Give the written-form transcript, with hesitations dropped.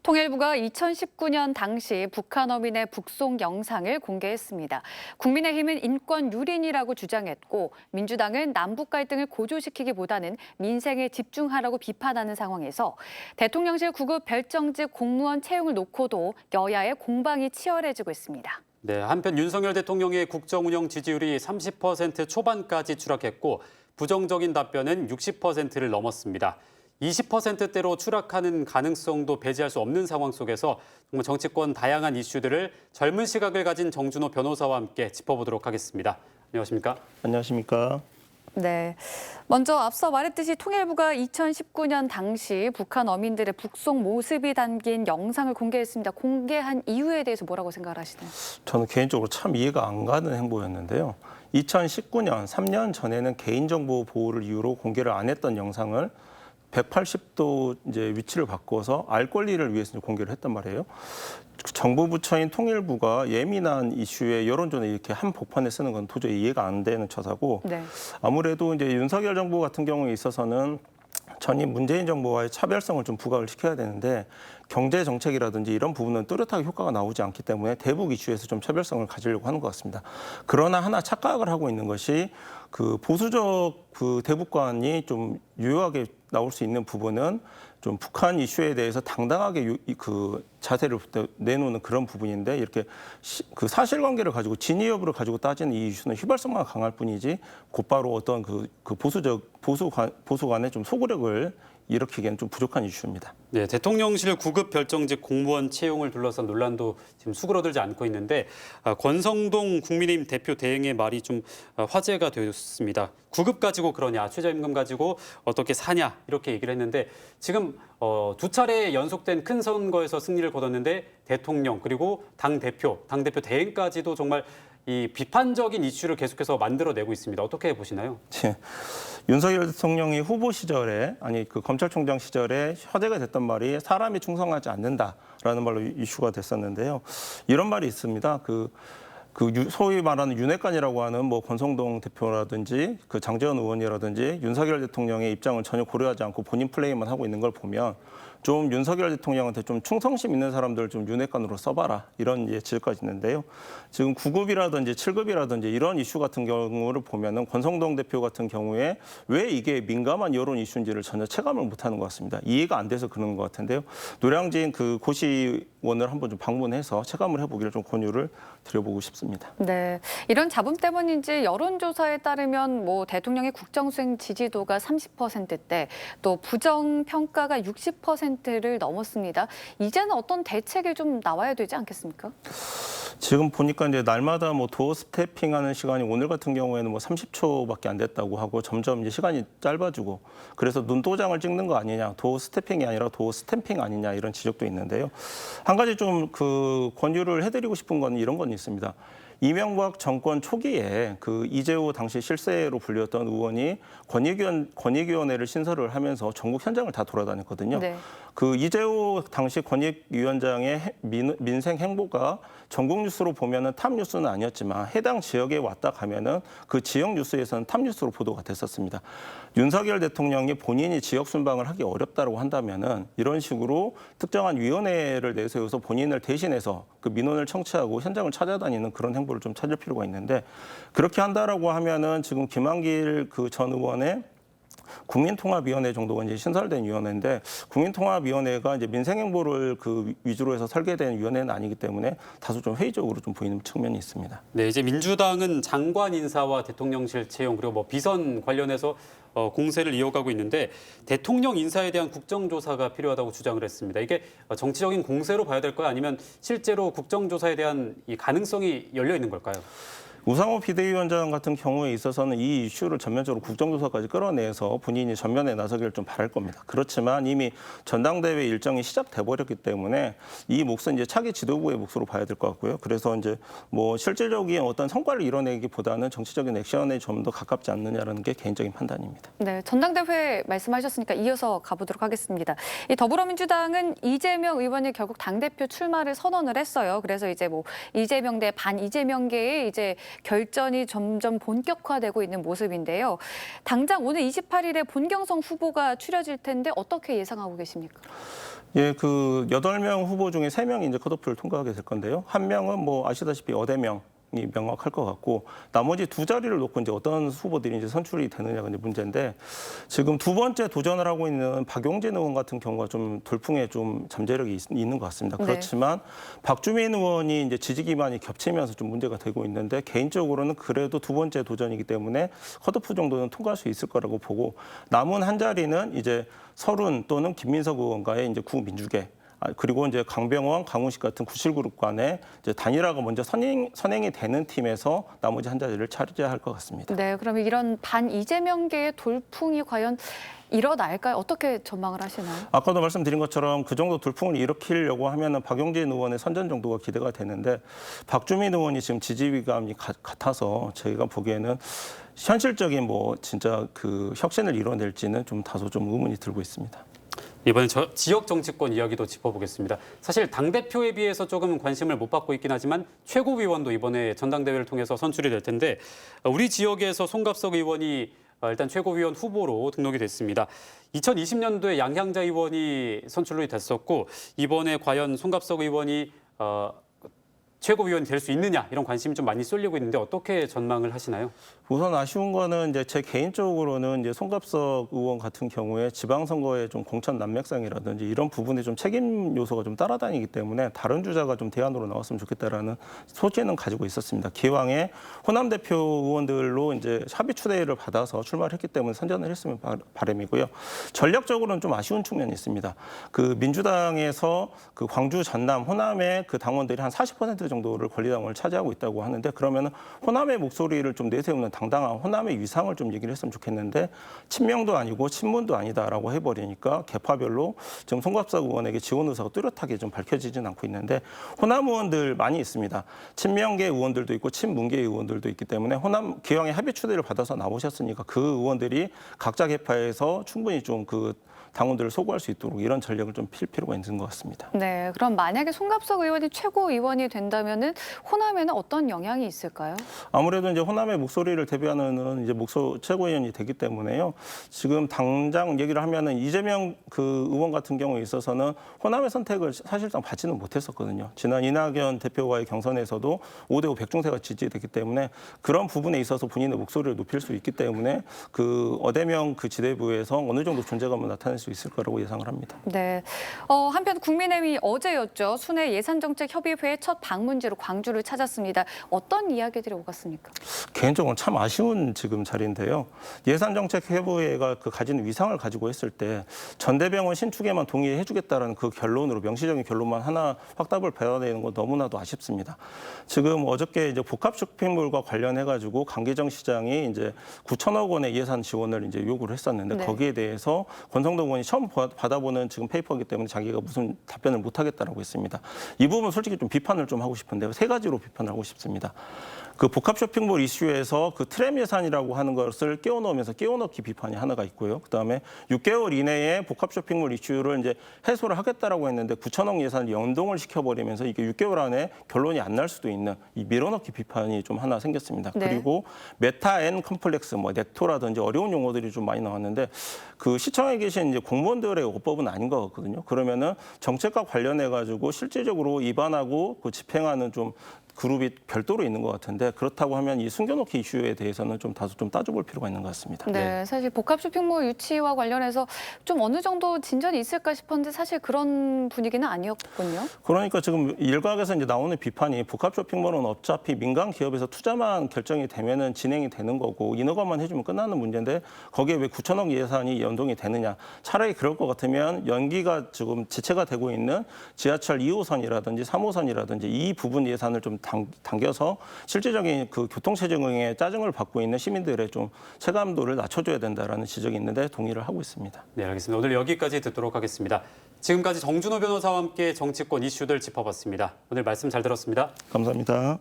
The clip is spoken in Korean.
통일부가 2019년 당시 북한 어민의 북송 영상을 공개했습니다. 국민의힘은 인권 유린이라고 주장했고 민주당은 남북 갈등을 고조시키기보다는 민생에 집중하라고 비판하는 상황에서 대통령실 구급 별정직 공무원 채용을 놓고도 여야의 공방이 치열해지고 있습니다. 네, 한편 윤석열 대통령의 국정 운영 지지율이 30% 초반까지 추락했고 부정적인 답변은 60%를 넘었습니다. 20%대로 추락하는 가능성도 배제할 수 없는 상황 속에서 정말 정치권 다양한 이슈들을 젊은 시각을 가진 정준호 변호사와 함께 짚어보도록 하겠습니다. 안녕하십니까? 안녕하십니까? 네, 먼저 앞서 말했듯이 통일부가 2019년 당시 북한 어민들의 북송 모습이 담긴 영상을 공개했습니다. 공개한 이유에 대해서 뭐라고 생각을 하시나요? 저는 개인적으로 참 이해가 안 가는 행보였는데요. 2019년, 3년 전에는 개인정보 보호를 이유로 공개를 안 했던 영상을 180도 이제 위치를 바꿔서 알 권리를 위해서 공개를 했단 말이에요. 정부 부처인 통일부가 예민한 이슈에 여론전에 이렇게 한 복판에 쓰는 건 도저히 이해가 안 되는 처사고, 네. 아무래도 이제 윤석열 정부 같은 경우에 있어서는 전임 문재인 정부와의 차별성을 좀 부각을 시켜야 되는데 경제 정책이라든지 이런 부분은 뚜렷하게 효과가 나오지 않기 때문에 대북 이슈에서 좀 차별성을 가지려고 하는 것 같습니다. 그러나 하나 착각을 하고 있는 것이 그 보수적 그 대북관이 좀 유효하게 나올 수 있는 부분은 좀 북한 이슈에 대해서 당당하게 그 자세를 내놓는 그런 부분인데 이렇게 그 사실관계를 가지고 진위 여부를 가지고 따지는 이 이슈는 휘발성만 강할 뿐이지 곧바로 어떤 그 보수 간의 좀 소구력을 일으키기에는 좀 부족한 이슈입니다. 네, 대통령실 구급 별정직 공무원 채용을 둘러싼 논란도 지금 수그러들지 않고 있는데 권성동 국민의힘 대표 대행의 말이 좀 화제가 되었습니다. 구급 가지고 그러냐, 최저임금 가지고 어떻게 사냐 이렇게 얘기를 했는데 지금 두 차례 연속된 큰 선거에서 승리를 거뒀는데 대통령 그리고 당대표 대행까지도 정말 이 비판적인 이슈를 계속해서 만들어내고 있습니다. 어떻게 보시나요? 네. 윤석열 대통령이 후보 시절에 그 검찰총장 시절에 화제가 됐던 말이 사람이 충성하지 않는다라는 말로 이슈가 됐었는데요. 이런 말이 있습니다. 소위 말하는 윤핵관이라고 하는 뭐 권성동 대표라든지 그 장제원 의원이라든지 윤석열 대통령의 입장을 전혀 고려하지 않고 본인 플레이만 하고 있는 걸 보면 좀 윤석열 대통령한테 좀 충성심 있는 사람들 좀 윤핵관으로 써봐라 이런 지적까지 있는데요. 지금 9급이라든지 7급이라든지 이런 이슈 같은 경우를 보면은 권성동 대표 같은 경우에 왜 이게 민감한 여론 이슈인지를 전혀 체감을 못하는 것 같습니다. 이해가 안 돼서 그러는 것 같은데요. 노량진 그 고시원을 한번 좀 방문해서 체감을 해보기를 좀 권유를 드려보고 싶습니다. 네, 이런 잡음 때문인지 여론조사에 따르면 뭐 대통령의 국정수행 지지도가 30%대, 또 부정 평가가 60%를 넘었습니다. 이제는 어떤 대책이 좀 나와야 되지 않겠습니까? 지금 보니까 이제 날마다 뭐 도어 스태핑하는 시간이 오늘 같은 경우에는 뭐 30초밖에 안 됐다고 하고 점점 이제 시간이 짧아지고 그래서 눈도장을 찍는 거 아니냐, 도어 스태핑이 아니라 도어 스탬핑 아니냐 이런 지적도 있는데요. 한 가지 좀 그 권유를 해드리고 싶은 건 이런 건 있습니다. 이명박 정권 초기에 그 이재호 당시 실세로 불렸던 의원이 권익위원회를 신설을 하면서 전국 현장을 다 돌아다녔거든요. 네. 그 이재호 당시 권익위원장의 민생 행보가 전국 뉴스로 보면은 탑 뉴스는 아니었지만 해당 지역에 왔다 가면은 그 지역 뉴스에서는 탑 뉴스로 보도가 됐었습니다. 윤석열 대통령이 본인이 지역 순방을 하기 어렵다고 한다면은 이런 식으로 특정한 위원회를 내세워서 본인을 대신해서 그 민원을 청취하고 현장을 찾아다니는 그런 행보를 좀 찾을 필요가 있는데 그렇게 한다라고 하면은 지금 김한길 그 전 의원의 국민통합위원회 정도가 이제 신설된 위원회인데 국민통합위원회가 이제 민생행보를 그 위주로 해서 설계된 위원회는 아니기 때문에 다소 좀 회의적으로 좀 보이는 측면이 있습니다. 네, 이제 민주당은 장관 인사와 대통령실 채용 그리고 뭐 비선 관련해서 공세를 이어가고 있는데 대통령 인사에 대한 국정조사가 필요하다고 주장을 했습니다. 이게 정치적인 공세로 봐야 될까요? 아니면 실제로 국정조사에 대한 이 가능성이 열려 있는 걸까요? 우상호 비대위원장 같은 경우에 있어서는 이 이슈를 전면적으로 국정조사까지 끌어내서 본인이 전면에 나서기를 좀 바랄 겁니다. 그렇지만 이미 전당대회 일정이 시작돼 버렸기 때문에 이 몫은 이제 차기 지도부의 몫으로 봐야 될 것 같고요. 그래서 이제 뭐 실질적인 어떤 성과를 이뤄내기보다는 정치적인 액션에 좀 더 가깝지 않느냐라는 게 개인적인 판단입니다. 네, 전당대회 말씀하셨으니까 이어서 가보도록 하겠습니다. 이 더불어민주당은 이재명 의원이 결국 당대표 출마를 선언을 했어요. 그래서 이제 뭐 이재명 대 반 이재명계의 이제 결전이 점점 본격화되고 있는 모습인데요. 당장 오늘 28일에 본경성 후보가 추려질 텐데 어떻게 예상하고 계십니까? 예, 그 8명 후보 중에 3명이 이제 컷오프를 통과하게 될 건데요. 한 명은 뭐 아시다시피 어대명이 명확할 것 같고 나머지 두 자리를 놓고 이제 어떤 후보들이 이제 선출이 되느냐가 이제 문제인데 지금 두 번째 도전을 하고 있는 박용진 의원 같은 경우가 좀 돌풍에 좀 잠재력이 있는 것 같습니다. 네. 그렇지만 박주민 의원이 이제 지지 기반이 겹치면서 좀 문제가 되고 있는데 개인적으로는 그래도 두 번째 도전이기 때문에 컷오프 정도는 통과할 수 있을 거라고 보고 남은 한 자리는 이제 서른 또는 김민석 의원과의 이제 구민주계 그리고 이제 강병원, 강훈식 같은 구실그룹 간의 이제 단일화가 먼저 선행이 되는 팀에서 나머지 한 자리를 차지할 것 같습니다. 네, 그러면 이런 반 이재명계의 돌풍이 과연 일어날까요? 어떻게 전망을 하시나요? 아까도 말씀드린 것처럼 그 정도 돌풍을 일으키려고 하면은 박용진 의원의 선전 정도가 기대가 되는데 박주민 의원이 지금 지지 위감이 같아서 저희가 보기에는 현실적인 뭐 진짜 그 혁신을 이뤄낼지는 좀 다소 좀 의문이 들고 있습니다. 이번엔 지역 정치권 이야기도 짚어보겠습니다. 사실 당대표에 비해서 조금 관심을 못 받고 있긴 하지만 최고위원도 이번에 전당대회를 통해서 선출이 될 텐데 우리 지역에서 송갑석 의원이 일단 최고위원 후보로 등록이 됐습니다. 2020년도에 양향자 의원이 선출이 됐었고 이번에 과연 송갑석 의원이 최고위원이 될 수 있느냐 이런 관심이 좀 많이 쏠리고 있는데 어떻게 전망을 하시나요? 우선 아쉬운 거는 이제 제 개인적으로는 이제 송갑석 의원 같은 경우에 지방선거에 좀 공천 난맥상이라든지 이런 부분에 좀 책임 요소가 좀 따라다니기 때문에 다른 주자가 좀 대안으로 나왔으면 좋겠다라는 소재는 가지고 있었습니다. 기왕에 호남 대표 의원들로 이제 합의 추대를 받아서 출마를 했기 때문에 선전을 했으면 바람이고요. 전략적으로는 좀 아쉬운 측면이 있습니다. 그 민주당에서 그 광주, 전남, 호남의 그 당원들이 한 40% 정도를 권리당원을 차지하고 있다고 하는데 그러면은 호남의 목소리를 좀 내세우는 당당한 호남의 위상을 좀 얘기를 했으면 좋겠는데 친명도 아니고 친문도 아니다라고 해버리니까 계파별로 지금 송갑석 의원에게 지원 의사가 뚜렷하게 좀 밝혀지진 않고 있는데 호남 의원들 많이 있습니다. 친명계 의원들도 있고 친문계 의원들도 있기 때문에 호남 기왕에 합의 추대를 받아서 나오셨으니까 그 의원들이 각자 계파에서 충분히 좀 그 당원들을 소구할 수 있도록 이런 전략을 좀 필 필요가 있는 것 같습니다. 네, 그럼 만약에 송갑석 의원이 최고위원이 된다면은 호남에는 어떤 영향이 있을까요? 아무래도 이제 호남의 목소리를 대변하는 이제 최고위원이 되기 때문에요. 지금 당장 얘기를 하면은 이재명 그 의원 같은 경우에 있어서는 호남의 선택을 사실상 받지는 못했었거든요. 지난 이낙연 대표와의 경선에서도 5대5 백중세가 지지됐기 때문에 그런 부분에 있어서 본인의 목소리를 높일 수 있기 때문에 그 어대명 그 지대부에서 어느 정도 존재감을 나타낼 수 있을 거라고 예상을 합니다. 네. 한편 국민의힘이 어제였죠. 순회 예산정책협의회 첫 방문지로 광주를 찾았습니다. 어떤 이야기들이 오갔습니까? 개인적으로 참 아쉬운 지금 자리인데요. 예산정책협의회가 그 가진 위상을 가지고 했을 때 전대병원 신축에만 동의해주겠다라는 그 결론으로 명시적인 결론만 하나 확답을 받아내는 건 너무나도 아쉽습니다. 지금 어저께 이제 복합 쇼핑몰과 관련해가지고 강기정 시장이 이제 9천억 원의 예산 지원을 이제 요구를 했었는데 네. 거기에 대해서 권성동 의원이 처음 받아보는 지금 페이퍼이기 때문에 자기가 무슨 답변을 못하겠다라고 했습니다. 이 부분 솔직히 좀 비판을 좀 하고 싶은데요. 세 가지로 비판을 하고 싶습니다. 그 복합 쇼핑몰 이슈에서 그 트램 예산이라고 하는 것을 끼워넣으면서 끼워넣기 비판이 하나가 있고요. 그다음에 6개월 이내에 복합 쇼핑몰 이슈를 이제 해소를 하겠다라고 했는데 9천억 예산을 연동을 시켜버리면서 이게 6개월 안에 결론이 안 날 수도 있는 이 밀어넣기 비판이 좀 하나 생겼습니다. 네. 그리고 메타 앤 컴플렉스, 뭐 넥토라든지 어려운 용어들이 좀 많이 나왔는데 그 시청에 계신 이제 공무원들의 어법은 아닌 것 같거든요. 그러면은 정책과 관련해 가지고 실질적으로 입안하고 그 집행하는 좀 그룹이 별도로 있는 것 같은데 그렇다고 하면 이 숨겨놓기 이슈에 대해서는 좀 다소 좀 따져볼 필요가 있는 것 같습니다. 네, 사실 복합 쇼핑몰 유치와 관련해서 좀 어느 정도 진전이 있을까 싶었는데 사실 그런 분위기는 아니었군요. 그러니까 지금 일각에서 이제 나오는 비판이 복합 쇼핑몰은 어차피 민간 기업에서 투자만 결정이 되면은 진행이 되는 거고 인허가만 해주면 끝나는 문제인데 거기에 왜 9천억 예산이 연동이 되느냐? 차라리 그럴 것 같으면 연기가 지금 지체가 되고 있는 지하철 2호선이라든지 3호선이라든지 이 부분 예산을 좀 당겨서 실질적인 그 교통체증에 짜증을 받고 있는 시민들의 좀 체감도를 낮춰줘야 된다라는 지적이 있는데 동의를 하고 있습니다. 네, 알겠습니다. 오늘 여기까지 듣도록 하겠습니다. 지금까지 정준호 변호사와 함께 정치권 이슈들 짚어봤습니다. 오늘 말씀 잘 들었습니다. 감사합니다.